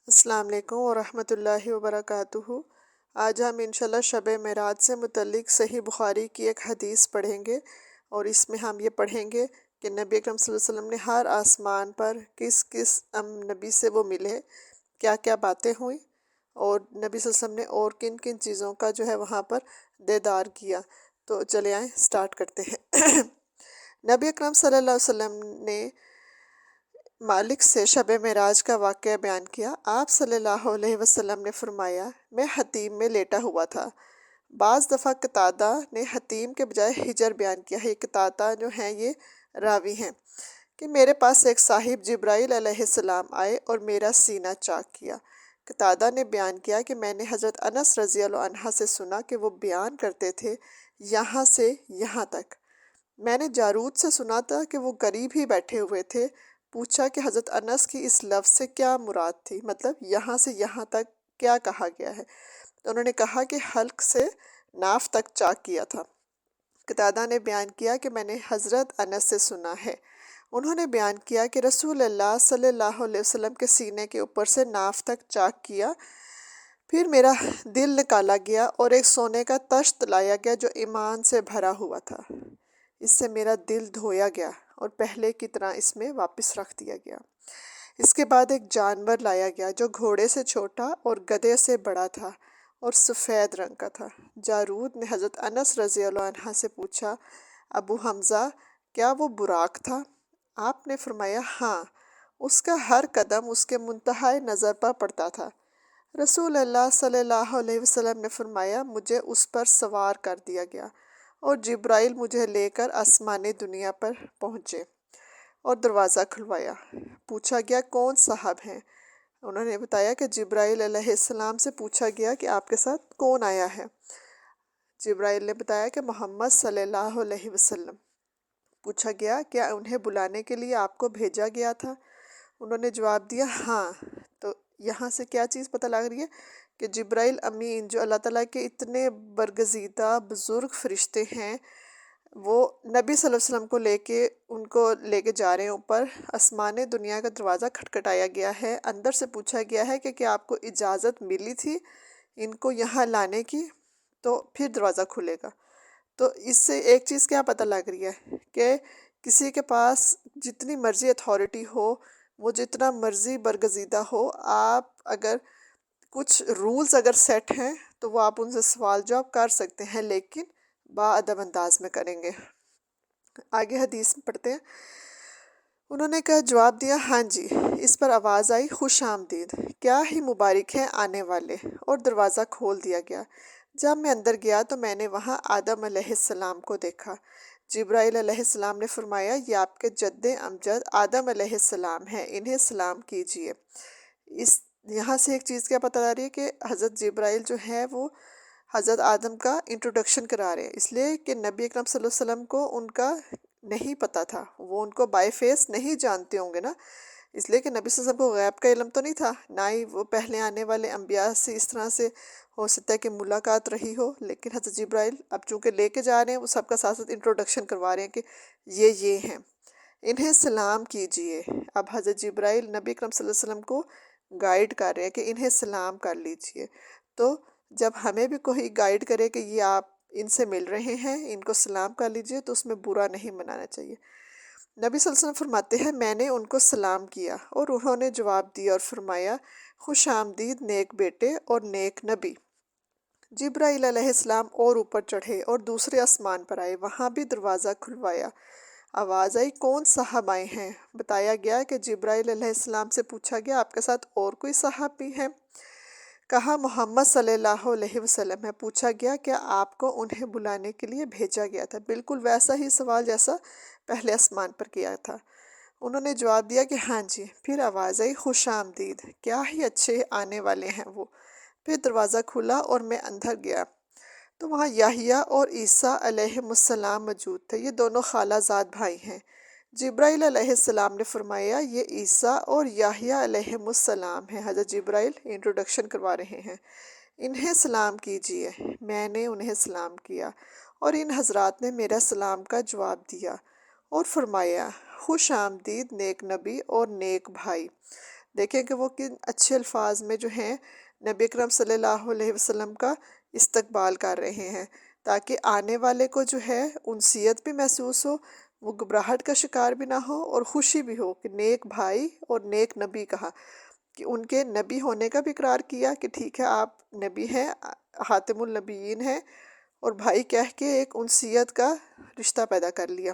السلام علیکم ورحمۃ اللہ وبرکاتہ۔ آج ہم انشاءاللہ شب معراج سے متعلق صحیح بخاری کی ایک حدیث پڑھیں گے، اور اس میں ہم یہ پڑھیں گے کہ نبی اکرم صلی اللہ علیہ وسلم نے ہر آسمان پر کس کس نبی سے وہ ملے، کیا کیا باتیں ہوئیں، اور نبی صلی اللہ علیہ وسلم نے اور کن کن چیزوں کا جو ہے وہاں پر دیدار کیا۔ تو چلے آئیں سٹارٹ کرتے ہیں۔ نبی اکرم صلی اللہ علیہ وسلم نے مالک سے شب معراج کا واقعہ بیان کیا۔ آپ صلی اللہ علیہ وسلم نے فرمایا، میں حتیم میں لیٹا ہوا تھا۔ بعض دفعہ قتادہ نے حتیم کے بجائے حجر بیان کیا ہے۔ یہ قتادہ جو ہیں یہ راوی ہیں کہ میرے پاس ایک صاحب جبرائیل علیہ السلام آئے اور میرا سینہ چاک کیا۔ قتادہ نے بیان کیا کہ میں نے حضرت انس رضی اللہ عنہ سے سنا کہ وہ بیان کرتے تھے یہاں سے یہاں تک۔ میں نے جارود سے سنا تھا کہ وہ قریب ہی بیٹھے ہوئے تھے۔ پوچھا کہ حضرت انس کی اس لفظ سے کیا مراد تھی، مطلب یہاں سے یہاں تک کیا کہا گیا ہے؟ تو انہوں نے کہا کہ حلق سے ناف تک چاک کیا تھا۔ قتادہ نے بیان کیا کہ میں نے حضرت انس سے سنا ہے، انہوں نے بیان کیا کہ رسول اللہ صلی اللہ علیہ وسلم کے سینے کے اوپر سے ناف تک چاک کیا، پھر میرا دل نکالا گیا اور ایک سونے کا تشت لایا گیا جو ایمان سے بھرا ہوا تھا۔ اس سے میرا دل دھویا گیا اور پہلے کی طرح اس میں واپس رکھ دیا گیا۔ اس کے بعد ایک جانور لایا گیا جو گھوڑے سے چھوٹا اور گدھے سے بڑا تھا اور سفید رنگ کا تھا۔ جارود نے حضرت انس رضی اللہ عنہ سے پوچھا، ابو حمزہ کیا وہ براق تھا؟ آپ نے فرمایا ہاں، اس کا ہر قدم اس کے منتہائے نظر پر پڑتا تھا۔ رسول اللہ صلی اللہ علیہ وسلم نے فرمایا، مجھے اس پر سوار کر دیا گیا اور جبرائیل مجھے لے کر آسمانی دنیا پر پہنچے اور دروازہ کھلوایا۔ پوچھا گیا کون صاحب ہیں؟ انہوں نے بتایا کہ جبرائیل علیہ السلام سے پوچھا گیا کہ آپ کے ساتھ کون آیا ہے؟ جبرائیل نے بتایا کہ محمد صلی اللہ علیہ وسلم۔ پوچھا گیا کیا انہیں بلانے کے لیے آپ کو بھیجا گیا تھا؟ انہوں نے جواب دیا ہاں۔ تو یہاں سے کیا چیز پتہ لگ رہی ہے کہ جبرائیل امین جو اللہ تعالیٰ کے اتنے برگزیدہ بزرگ فرشتے ہیں، وہ نبی صلی اللہ علیہ وسلم کو لے کے جا رہے ہیں اوپر۔ آسمان دنیا کا دروازہ کھٹکھٹایا گیا ہے، اندر سے پوچھا گیا ہے کہ کیا آپ کو اجازت ملی تھی ان کو یہاں لانے کی؟ تو پھر دروازہ کھلے گا۔ تو اس سے ایک چیز کیا پتہ لگ رہی ہے کہ کسی کے پاس جتنی مرضی اتھارٹی ہو، وہ جتنا مرضی برگزیدہ ہو، آپ اگر کچھ رولز اگر سیٹ ہیں تو وہ آپ ان سے سوال جواب کر سکتے ہیں، لیکن باادب انداز میں کریں گے۔ آگے حدیث میں پڑھتے ہیں۔ انہوں نے کہا جواب دیا ہاں جی۔ اس پر آواز آئی خوش آمدید، کیا ہی مبارک ہیں آنے والے، اور دروازہ کھول دیا گیا۔ جب میں اندر گیا تو میں نے وہاں آدم علیہ السلام کو دیکھا۔ جبرائیل علیہ السلام نے فرمایا یہ آپ کے جد امجد آدم علیہ السلام ہیں، انہیں سلام کیجیے۔ یہاں سے ایک چیز کیا پتہ آ رہی ہے کہ حضرت جبرائیل جو ہے وہ حضرت آدم کا انٹروڈکشن کرا رہے ہیں، اس لیے کہ نبی اکرم صلی اللہ علیہ وسلم کو ان کا نہیں پتہ تھا، وہ ان کو بائی فیس نہیں جانتے ہوں گے نا، اس لیے کہ نبی صلی اللہ علیہ وسلم کو غیب کا علم تو نہیں تھا، نہ ہی وہ پہلے آنے والے انبیاء سے اس طرح سے ہو سکتا ہے کہ ملاقات رہی ہو۔ لیکن حضرت جبرائیل اب چونکہ لے کے جا رہے ہیں، وہ سب کا ساتھ ساتھ انٹروڈکشن کروا رہے ہیں کہ یہ ہیں، انہیں سلام کیجیے۔ اب حضرت جبرائیل نبی اکرم صلی اللہ علیہ وسلم کو گائیڈ کر رہے ہیں کہ انہیں سلام کر لیجیے۔ تو جب ہمیں بھی کوئی گائیڈ کرے کہ یہ آپ ان سے مل رہے ہیں، ان کو سلام کر لیجیے، تو اس میں برا نہیں منانا چاہیے۔ نبی صلی اللہ علیہ وسلم فرماتے ہیں میں نے ان کو سلام کیا اور انہوں نے جواب دیا اور فرمایا خوش آمدید نیک بیٹے اور نیک نبی۔ جبرائیل علیہ السلام اور اوپر چڑھے اور دوسرے آسمان پر آئے، وہاں بھی دروازہ کھلوایا۔ آواز آئی کون صاحب آئے ہیں؟ بتایا گیا کہ جبرائیل علیہ السلام سے پوچھا گیا آپ کے ساتھ اور کوئی صاحب بھی ہیں؟ کہا محمد صلی اللہ علیہ وسلم ہے۔ پوچھا گیا کیا آپ کو انہیں بلانے کے لیے بھیجا گیا تھا؟ بالکل ویسا ہی سوال جیسا پہلے آسمان پر کیا تھا۔ انہوں نے جواب دیا کہ ہاں جی۔ پھر آواز آئی خوش آمدید، کیا ہی اچھے آنے والے ہیں وہ۔ پھر دروازہ کھلا اور میں اندر گیا تو وہاں یحییٰ اور عیسیٰ علیہ السلام موجود تھے، یہ دونوں خالہ زاد بھائی ہیں۔ جبرائیل علیہ السلام نے فرمایا یہ عیسیٰ اور یحییٰ علیہ السلام ہیں۔ حضرت جبرائیل انٹروڈکشن کروا رہے ہیں، انہیں سلام کیجیے۔ میں نے انہیں سلام کیا اور ان حضرات نے میرا سلام کا جواب دیا اور فرمایا خوش آمدید نیک نبی اور نیک بھائی۔ دیکھیں کہ وہ کن اچھے الفاظ میں جو ہیں نبی اکرم صلی اللہ علیہ وسلم کا استقبال کر رہے ہیں، تاکہ آنے والے کو جو ہے انسیت بھی محسوس ہو، وہ گھبراہٹ کا شکار بھی نہ ہو، اور خوشی بھی ہو کہ نیک بھائی اور نیک نبی کہا، کہ ان کے نبی ہونے کا بھی اقرار کیا کہ ٹھیک ہے آپ نبی ہیں، خاتم النبیین ہیں، اور بھائی کہہ کے ایک انسیت کا رشتہ پیدا کر لیا۔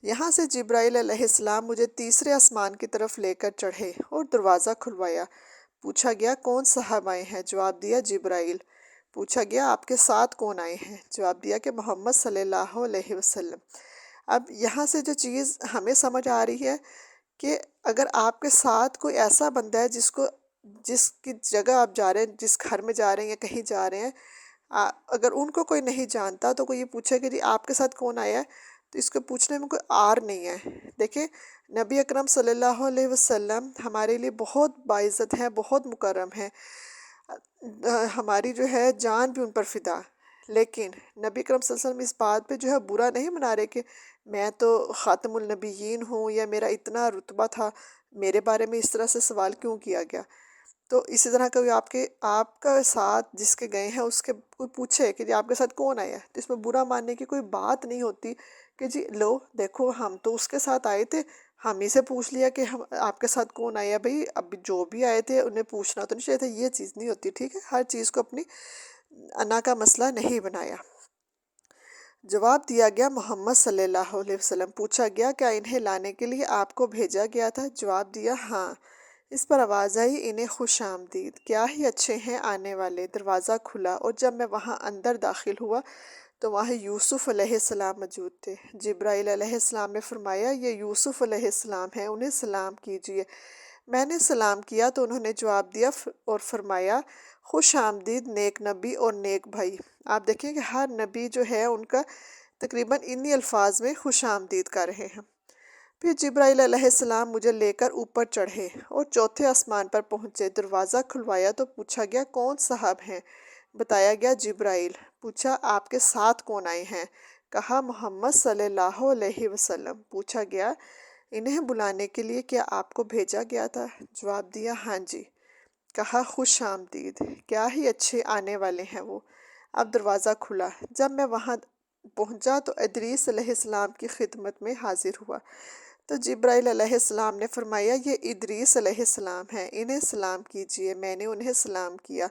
یہاں سے جبرائیل علیہ السلام مجھے تیسرے آسمان کی طرف لے کر چڑھے اور دروازہ کھلوایا۔ پوچھا گیا کون صاحب آئے ہیں؟ جواب دیا جبرائیل۔ پوچھا گیا آپ کے ساتھ کون آئے ہیں؟ جواب دیا کہ محمد صلی اللہ علیہ وسلم۔ اب یہاں سے جو چیز ہمیں سمجھ آ رہی ہے کہ اگر آپ کے ساتھ کوئی ایسا بندہ ہے جس کی جگہ آپ جا رہے ہیں، جس گھر میں جا رہے ہیں یا کہیں جا رہے ہیں، اگر ان کو کوئی نہیں جانتا تو کوئی یہ پوچھے کہ جی آپ کے ساتھ کون آیا ہے، تو اس کو پوچھنے میں کوئی عار نہیں ہے۔ دیکھیں نبی اکرم صلی اللہ علیہ وسلم ہمارے لیے بہت باعزت ہیں، بہت مکرم ہیں، ہماری جو ہے جان بھی ان پر فدا، لیکن نبی اکرم صلی اللہ علیہ وسلم اس بات پہ جو ہے برا نہیں منا رہے کہ میں تو خاتم النبیین ہوں یا میرا اتنا رتبہ تھا، میرے بارے میں اس طرح سے سوال کیوں کیا گیا۔ تو اسی طرح کوئی آپ کا ساتھ جس کے گئے ہیں اس کے کوئی پوچھے کہ جی آپ کے ساتھ کون آیا ہے، تو اس میں برا ماننے کی کوئی بات نہیں ہوتی کہ جی لو دیکھو ہم تو اس کے ساتھ آئے تھے، ہم ہی سے پوچھ لیا کہ ہم آپ کے ساتھ کون آیا۔ بھئی اب جو بھی آئے تھے انہیں پوچھنا تو نہیں چاہیے تھا، یہ چیز نہیں ہوتی، ٹھیک ہے، ہر چیز کو اپنی انا کا مسئلہ نہیں بنایا۔ جواب دیا گیا محمد صلی اللہ علیہ وسلم۔ پوچھا گیا کیا انہیں لانے کے لیے آپ کو بھیجا گیا تھا؟ جواب دیا ہاں۔ اس پر آواز آئی انہیں خوش آمدید، کیا ہی اچھے ہیں آنے والے۔ دروازہ کھلا اور جب میں وہاں اندر داخل ہوا تو وہاں یوسف علیہ السلام موجود تھے۔ جبرائیل علیہ السلام نے فرمایا یہ یوسف علیہ السلام ہیں، انہیں سلام کیجیے۔ میں نے سلام کیا تو انہوں نے جواب دیا اور فرمایا خوش آمدید نیک نبی اور نیک بھائی۔ آپ دیکھیں کہ ہر نبی جو ہے ان کا تقریباً انہی الفاظ میں خوش آمدید کر رہے ہیں۔ پھر جبرائیل علیہ السلام مجھے لے کر اوپر چڑھے اور چوتھے آسمان پر پہنچے۔ دروازہ کھلوایا تو پوچھا گیا کون صاحب ہیں؟ بتایا گیا جبرائیل۔ پوچھا آپ کے ساتھ کون آئے ہیں؟ کہا محمد صلی اللہ علیہ وسلم۔ پوچھا گیا انہیں بلانے کے لیے کیا آپ کو بھیجا گیا تھا؟ جواب دیا ہاں جی۔ کہا خوش آمدید، کیا ہی اچھے آنے والے ہیں وہ۔ اب دروازہ کھلا، جب میں وہاں پہنچا تو ادریس علیہ السلام کی خدمت میں حاضر ہوا تو جبرائیل علیہ السلام نے فرمایا یہ ادریس علیہ السلام ہیں، انہیں سلام کیجیے۔ میں نے انہیں سلام کیا،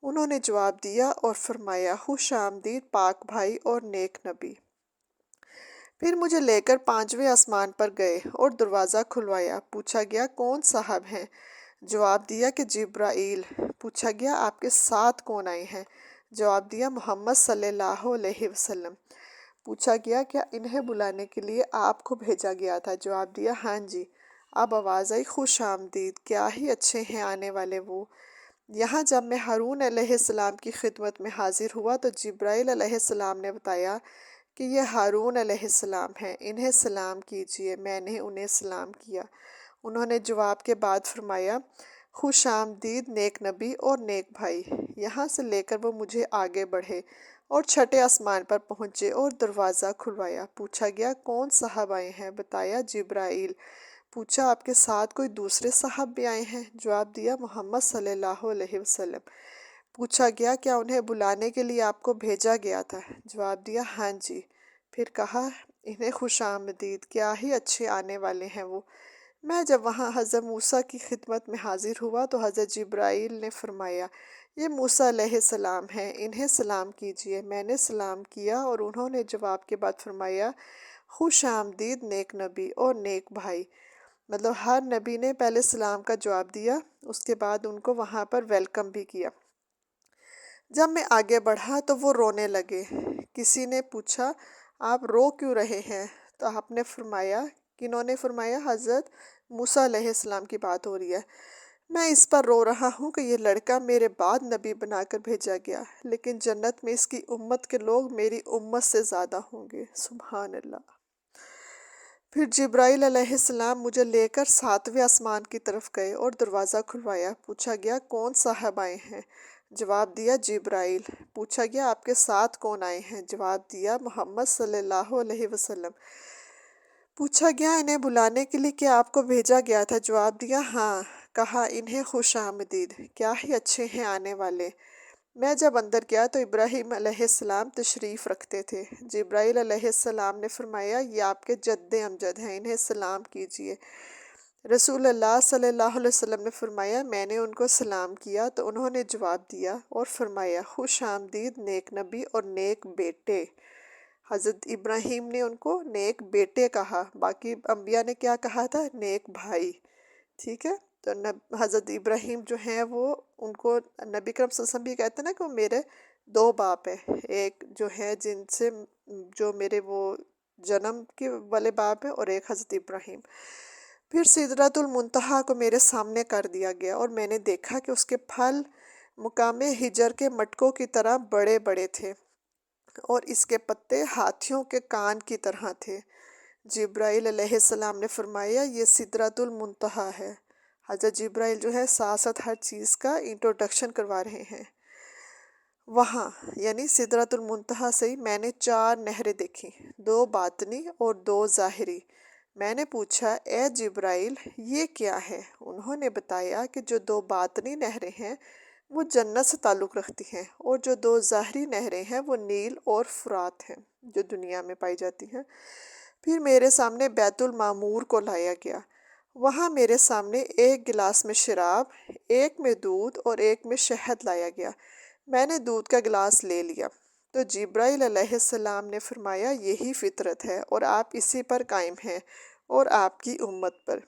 انہوں نے جواب دیا اور فرمایا خوش آمدید پاک بھائی اور نیک نبی۔ پھر مجھے لے کر پانچویں آسمان پر گئے اور دروازہ کھلوایا۔ پوچھا گیا کون صاحب ہیں؟ جواب دیا کہ جبرائیل۔ پوچھا گیا آپ کے ساتھ کون آئے ہیں؟ جواب دیا محمد صلی اللہ علیہ وسلم۔ پوچھا گیا کیا انہیں بلانے کے لیے آپ کو بھیجا گیا تھا؟ جواب دیا ہاں جی۔ اب آواز آئی خوش آمدید، کیا ہی اچھے ہیں آنے والے وہ۔ یہاں جب میں ہارون علیہ السلام کی خدمت میں حاضر ہوا تو جبرائیل علیہ السلام نے بتایا کہ یہ ہارون علیہ السلام ہیں، انہیں سلام کیجیے۔ میں نے انہیں سلام کیا، انہوں نے جواب کے بعد فرمایا خوش آمدید نیک نبی اور نیک بھائی۔ یہاں سے لے کر وہ مجھے آگے بڑھے اور چھٹے آسمان پر پہنچے اور دروازہ کھلوایا۔ پوچھا گیا کون صاحب آئے ہیں؟ بتایا جبرائیل۔ پوچھا آپ کے ساتھ کوئی دوسرے صاحب بھی آئے ہیں؟ جواب دیا محمد صلی اللہ علیہ وسلم۔ پوچھا گیا کیا انہیں بلانے کے لیے آپ کو بھیجا گیا تھا؟ جواب دیا ہاں جی۔ پھر کہا انہیں خوش آمدید، کیا ہی اچھے آنے والے ہیں وہ۔ میں جب وہاں حضرت موسیٰ کی خدمت میں حاضر ہوا تو حضرت جبرائیل نے فرمایا یہ موسیٰ علیہ السلام ہیں، انہیں سلام کیجیے۔ میں نے سلام کیا اور انہوں نے جواب کے بعد فرمایا خوش آمدید نیک نبی اور نیک بھائی۔ مطلب ہر نبی نے پہلے سلام کا جواب دیا، اس کے بعد ان کو وہاں پر ویلکم بھی کیا۔ جب میں آگے بڑھا تو وہ رونے لگے۔ کسی نے پوچھا آپ رو کیوں رہے ہیں؟ تو آپ نے فرمایا، کنہوں نے فرمایا؟ حضرت موسیٰ علیہ السلام کی بات ہو رہی ہے۔ میں اس پر رو رہا ہوں کہ یہ لڑکا میرے بعد نبی بنا کر بھیجا گیا، لیکن جنت میں اس کی امت کے لوگ میری امت سے زیادہ ہوں گے۔ سبحان اللہ۔ پھر جبرائیل علیہ السلام مجھے لے کر ساتویں آسمان کی طرف گئے اور دروازہ کھلوایا۔ پوچھا گیا کون صاحب آئے ہیں؟ جواب دیا جبرائیل۔ پوچھا گیا آپ کے ساتھ کون آئے ہیں؟ جواب دیا محمد صلی اللہ علیہ وسلم۔ پوچھا گیا انہیں بلانے کے لیے کیا آپ کو بھیجا گیا تھا؟ جواب دیا ہاں۔ کہا انہیں خوش آمدید، کیا ہی اچھے ہیں آنے والے۔ میں جب اندر گیا تو ابراہیم علیہ السلام تشریف رکھتے تھے۔ جبرائیل علیہ السلام نے فرمایا یہ آپ کے جد امجد ہیں، انہیں سلام کیجیے۔ رسول اللہ صلی اللہ علیہ وسلم نے فرمایا میں نے ان کو سلام کیا تو انہوں نے جواب دیا اور فرمایا خوش آمدید نیک نبی اور نیک بیٹے۔ حضرت ابراہیم نے ان کو نیک بیٹے کہا، باقی انبیاء نے کیا کہا تھا؟ نیک بھائی۔ ٹھیک ہے، تو حضرت ابراہیم جو ہیں وہ ان کو نبی کرم صلی اللہ علیہ وسلم بھی کہتے ہیں نا کہ وہ میرے دو باپ ہیں، ایک جو ہے جن سے جو میرے وہ جنم کے والے باپ ہیں، اور ایک حضرت ابراہیم۔ پھر سدرۃ المنتہا کو میرے سامنے کر دیا گیا اور میں نے دیکھا کہ اس کے پھل مقام ہجر کے مٹکوں کی طرح بڑے بڑے تھے اور اس کے پتے ہاتھیوں کے کان کی طرح تھے۔ جبرائیل علیہ السلام نے فرمایا یہ سدرۃ المنتہا ہے۔ حضرت جبرائیل جو ہے ساتھ ساتھ ہر چیز کا انٹروڈکشن کروا رہے ہیں۔ وہاں یعنی سدرۃ المنتہا سے ہی میں نے 4 نہریں دیکھی، 2 باطنی اور 2 ظاہری۔ میں نے پوچھا اے جبرائیل یہ کیا ہے؟ انہوں نے بتایا کہ جو 2 باطنی نہریں ہیں وہ جنت سے تعلق رکھتی ہیں، اور جو 2 ظاہری نہریں ہیں وہ نیل اور فرات ہیں جو دنیا میں پائی جاتی ہیں۔ پھر میرے سامنے بیت المعمور کو لایا گیا۔ وہاں میرے سامنے ایک گلاس میں شراب، ایک میں دودھ اور ایک میں شہد لایا گیا۔ میں نے دودھ کا گلاس لے لیا تو جبرائیل علیہ السلام نے فرمایا یہی فطرت ہے اور آپ اسی پر قائم ہیں اور آپ کی امت پر۔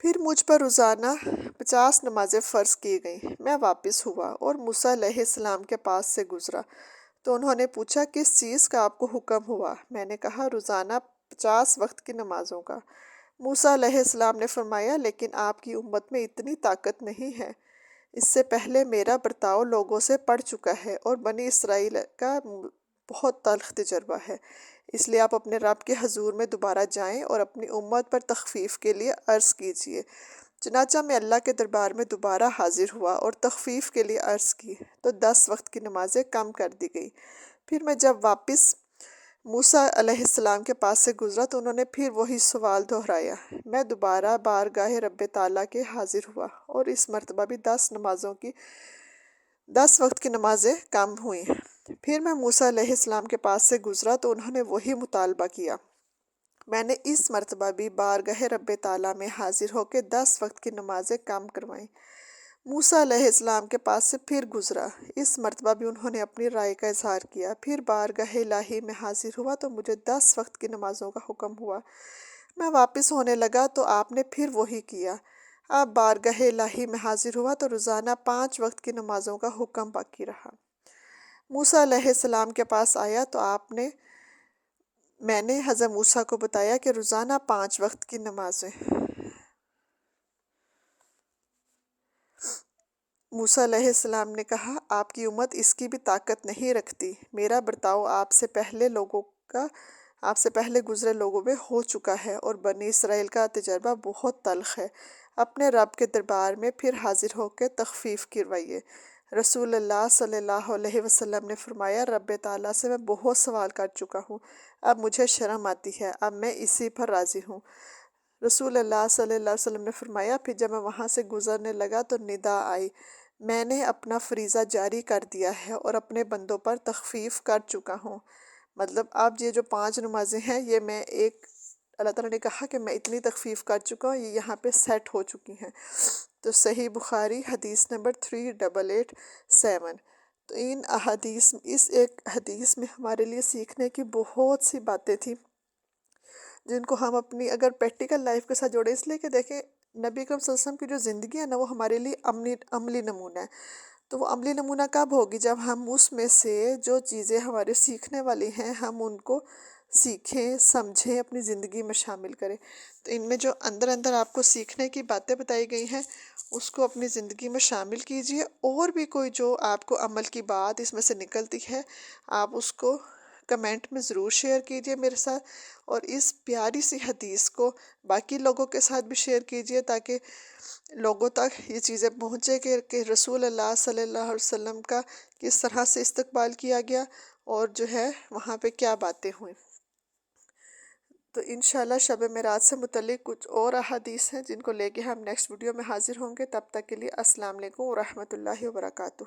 پھر مجھ پر روزانہ 50 نمازیں فرض کی گئیں۔ میں واپس ہوا اور موسیٰ علیہ السلام کے پاس سے گزرا تو انہوں نے پوچھا کس چیز کا آپ کو حکم ہوا؟ میں نے کہا روزانہ 50 وقت کی نمازوں کا۔ موسیٰ علیہ السلام نے فرمایا لیکن آپ کی امت میں اتنی طاقت نہیں ہے، اس سے پہلے میرا برتاؤ لوگوں سے پڑ چکا ہے اور بنی اسرائیل کا بہت تلخ تجربہ ہے، اس لیے آپ اپنے رب کے حضور میں دوبارہ جائیں اور اپنی امت پر تخفیف کے لیے عرض کیجیے۔ چنانچہ میں اللہ کے دربار میں دوبارہ حاضر ہوا اور تخفیف کے لیے عرض کی تو 10 وقت کی نمازیں کم کر دی گئی۔ پھر میں جب واپس موسیٰ علیہ السلام کے پاس سے گزرا تو انہوں نے پھر وہی سوال دہرایا۔ میں دوبارہ بارگاہ رب تعالیٰ کے حاضر ہوا اور اس مرتبہ بھی 10 وقت کی نمازیں کم ہوئیں۔ پھر میں موسیٰ علیہ السلام کے پاس سے گزرا تو انہوں نے وہی مطالبہ کیا۔ میں نے اس مرتبہ بھی بارگاہ رب تعالیٰ میں حاضر ہو کے 10 وقت کی نمازیں کم کروائیں۔ موسیٰ علیہ السلام کے پاس سے پھر گزرا، اس مرتبہ بھی انہوں نے اپنی رائے کا اظہار کیا۔ پھر بارگاہ الہی میں حاضر ہوا تو مجھے 10 وقت کی نمازوں کا حکم ہوا۔ میں واپس ہونے لگا تو آپ نے پھر وہی کیا۔ اب بارگاہ الہی میں حاضر ہوا تو روزانہ 5 وقت کی نمازوں کا حکم باقی رہا۔ موسیٰ علیہ السلام کے پاس آیا تو میں نے حضرت موسیٰ کو بتایا کہ روزانہ 5 وقت کی نمازیں۔ موسیٰ علیہ السلام نے کہا آپ کی امت اس کی بھی طاقت نہیں رکھتی، میرا برتاؤ آپ سے پہلے گزرے لوگوں میں ہو چکا ہے اور بنی اسرائیل کا تجربہ بہت تلخ ہے، اپنے رب کے دربار میں پھر حاضر ہو کے تخفیف کروائیے۔ رسول اللہ صلی اللہ علیہ وسلم نے فرمایا رب تعالیٰ سے میں بہت سوال کر چکا ہوں، اب مجھے شرم آتی ہے، اب میں اسی پر راضی ہوں۔ رسول اللہ صلی اللہ علیہ وسلم نے فرمایا پھر جب میں وہاں سے گزرنے لگا تو ندا آئی، میں نے اپنا فریضہ جاری کر دیا ہے اور اپنے بندوں پر تخفیف کر چکا ہوں۔ مطلب اب یہ جو 5 نمازیں ہیں یہ میں اللہ تعالیٰ نے کہا کہ میں اتنی تخفیف کر چکا ہوں، یہ یہاں پہ سیٹ ہو چکی ہیں۔ تو صحیح بخاری حدیث نمبر 3887۔ تو اس ایک حدیث میں ہمارے لیے سیکھنے کی بہت سی باتیں تھیں جن کو ہم اپنی اگر پریکٹیکل لائف کے ساتھ جوڑیں، اس لیے کہ دیکھیں نبی کرم صلی اللہ علیہ وسلم کی جو زندگی ہے نا وہ ہمارے لیے عملی نمونہ ہے۔ تو وہ عملی نمونہ کب ہوگی؟ جب ہم اس میں سے جو چیزیں ہمارے سیکھنے والی ہیں ہم ان کو سیکھیں، سمجھیں، اپنی زندگی میں شامل کریں۔ تو ان میں جو اندر آپ کو سیکھنے کی باتیں بتائی گئی ہیں اس کو اپنی زندگی میں شامل کیجیے، اور بھی کوئی جو آپ کو عمل کی بات اس میں سے نکلتی ہے آپ اس کو کمنٹ میں ضرور شیئر کیجیے میرے ساتھ، اور اس پیاری سی حدیث کو باقی لوگوں کے ساتھ بھی شیئر کیجیے تاکہ لوگوں تک یہ چیزیں پہنچے کہ رسول اللہ صلی اللہ علیہ وسلم کا کس طرح سے استقبال کیا گیا اور جو ہے وہاں پہ کیا باتیں ہوئیں۔ تو انشاءاللہ شب معراج سے متعلق کچھ اور احادیث ہیں جن کو لے کے ہم نیکسٹ ویڈیو میں حاضر ہوں گے. تب تک کے لیے السلام علیکم ورحمۃ اللہ وبرکاتہ.